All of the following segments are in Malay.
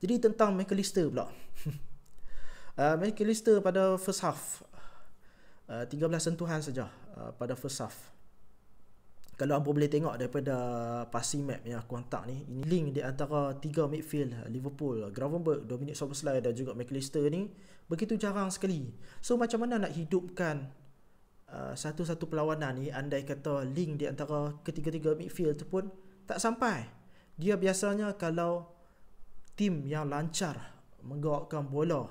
Jadi tentang McAllister pula. McAllister pada first half 13 sentuhan saja pada first half. Kalau anda boleh tengok daripada passing map yang aku hantar ni, ini link di antara tiga midfield Liverpool, Gravenberch, Dominic Szoboszlai dan juga McAllister ni begitu jarang sekali. So macam mana nak hidupkan satu-satu perlawanan ni andai kata link di antara ketiga-tiga midfield tu pun tak sampai. Dia biasanya kalau tim yang lancar menggerakkan bola,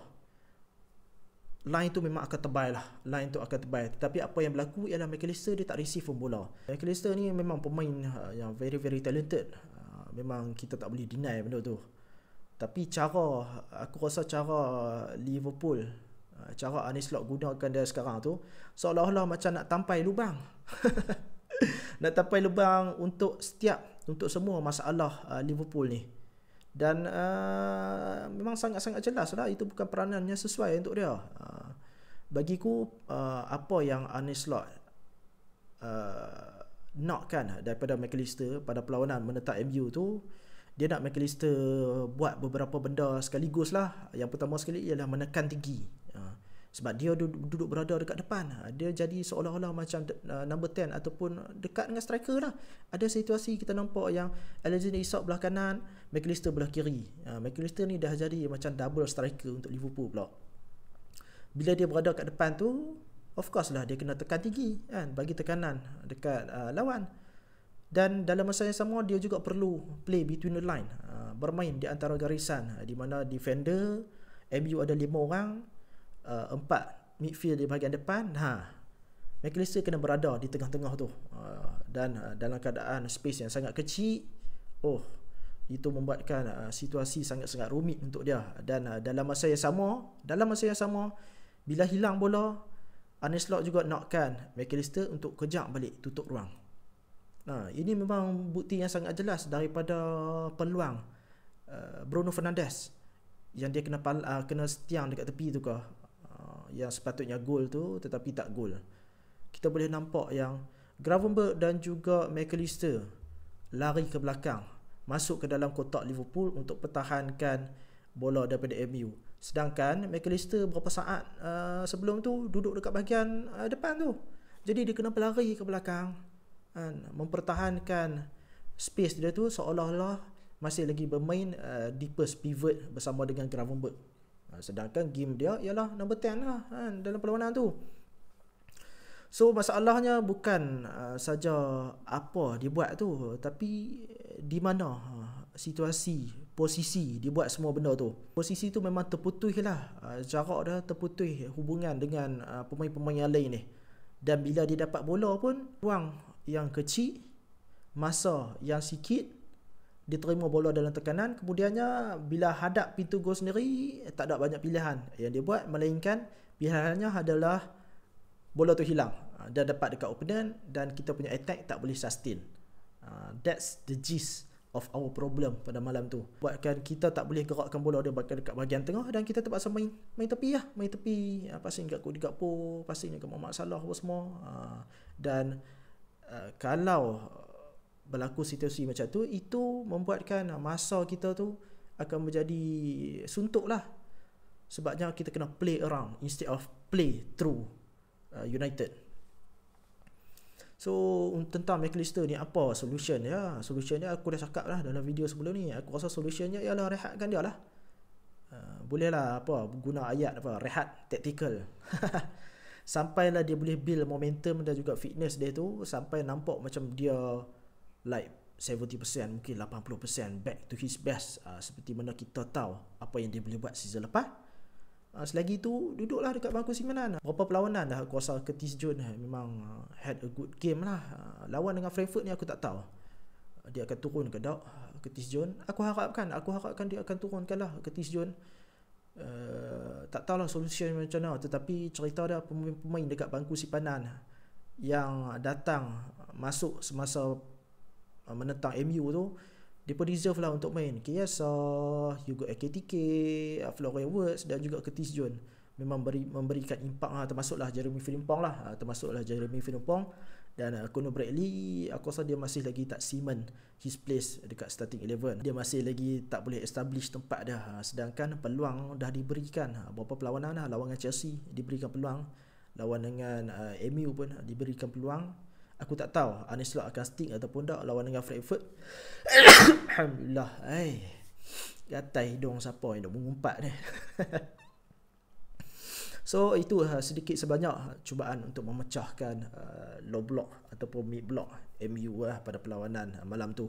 line tu memang akan tebal lah. Line tu akan tebal. Tetapi apa yang berlaku ialah McAllister dia tak receive pun bola. McAllister ni memang pemain yang very very talented. Memang kita tak boleh deny benda tu. Tapi aku rasa cara Liverpool, cara Arne Slot gunakan dia sekarang tu seolah-olah macam nak tampai lubang. Nak tampai lubang untuk semua masalah Liverpool ni. Dan memang sangat-sangat jelas lah itu bukan peranan yang sesuai untuk dia. Bagiku apa yang Arne Slot nakkan daripada McAllister pada perlawanan menentang MU tu, dia nak McAllister buat beberapa benda sekaligus lah. Yang pertama sekali ialah menekan tinggi. Sebab dia duduk berada dekat depan. Dia jadi seolah-olah macam number 10 ataupun dekat dengan striker lah. Ada situasi kita nampak yang Alexander Isak belah kanan, McAllister belah kiri. McAllister ni dah jadi macam double striker untuk Liverpool pula. Bila dia berada kat depan tu, of course lah dia kena tekan tinggi kan, bagi tekanan dekat lawan. Dan dalam masa yang sama dia juga perlu play between the line, bermain di antara garisan, di mana defender MU ada 5 orang, 4 midfield di bahagian depan. McAllister kena berada di tengah-tengah tu, dan dalam keadaan space yang sangat kecil. Itu membuatkan situasi sangat-sangat rumit untuk dia. Dan dalam masa yang sama bila hilang bola, Arne Slot juga nakkan McAllister untuk kejap balik tutup ruang. Ini memang bukti yang sangat jelas daripada peluang Bruno Fernandes yang dia kena setiang dekat tepi tu yang sepatutnya gol tu tetapi tak gol. Kita boleh nampak yang Gravenberch dan juga McAllister lari ke belakang, masuk ke dalam kotak Liverpool untuk pertahankan bola daripada MU. Sedangkan McAllister beberapa saat sebelum tu duduk dekat bahagian depan tu. Jadi dia kena berlari ke belakang, mempertahankan space dia tu seolah-olah masih lagi bermain deepest pivot bersama dengan Gravenberch. Sedangkan game dia ialah number 10 lah dalam perlawanan tu. So masalahnya bukan saja apa dia buat tu, tapi di mana situasi, posisi dia buat semua benda tu. Posisi tu memang terputus lah, jarak dia terputus hubungan dengan pemain-pemain yang lain ni. Dan bila dia dapat bola pun ruang yang kecil, masa yang sikit, dia terima bola dalam tekanan. Kemudiannya bila hadap pintu gol sendiri, tak ada banyak pilihan yang dia buat, melainkan pilihannya adalah bola tu hilang dan dapat dekat opponent, dan kita punya attack tak boleh sustain. That's the gist of our problem pada malam tu. Buatkan kita tak boleh gerakkan bola dia dekat bahagian tengah, dan kita terpaksa main tepi lah. Main tepi, passing kat Cody Gakpo, passing kat Mohamed Salah apa semua. Dan kalau berlaku situasi macam tu, itu membuatkan masa kita tu akan menjadi suntuk lah. Sebabnya kita kena play around instead of play through United. So tentang McAllister ni, apa solution dia? Solution dia aku dah cakap lah dalam video sebelum ni. Aku rasa solutionnya ialah rehatkan dia lah. Boleh lah guna ayat rehat tactical. Sampailah dia boleh build momentum dan juga fitness dia tu, sampai nampak macam dia like 70%, mungkin 80% back to his best, seperti mana kita tahu apa yang dia boleh buat season lepas. Selagi tu duduklah dekat bangku simpanan. Berapa perlawanan dah aku rasa Curtis Jones memang had a good game lah. Lawan dengan Frankfurt ni aku tak tahu dia akan turun ke tak Curtis Jones. Aku harapkan dia akan turunkan lah Curtis Jones. Tak tahulah solution macam mana, tetapi cerita dia pemain dekat bangku simpanan yang datang masuk semasa menentang MU tu, dia pun deserve lah untuk main. Kiesa, Hugo Ekitike, Florian Wirtz dan juga Curtis Jones memang memberikan impak lah, termasuklah Jeremy Frimpong Dan Conor Bradley, aku rasa dia masih lagi tak cement his place dekat starting 11. Dia masih lagi tak boleh establish tempat dia. Sedangkan peluang dah diberikan. Beberapa perlawanan lawan dengan Chelsea diberikan peluang, lawan dengan MU pun diberikan peluang. Aku tak tahu Arne Slot akan stick ataupun tak lawan dengan Frankfurt. Alhamdulillah. Gatai hidung siapa yang nak mengumpat ni. So itu sedikit sebanyak cubaan untuk memecahkan low block ataupun mid block MU pada perlawanan malam tu.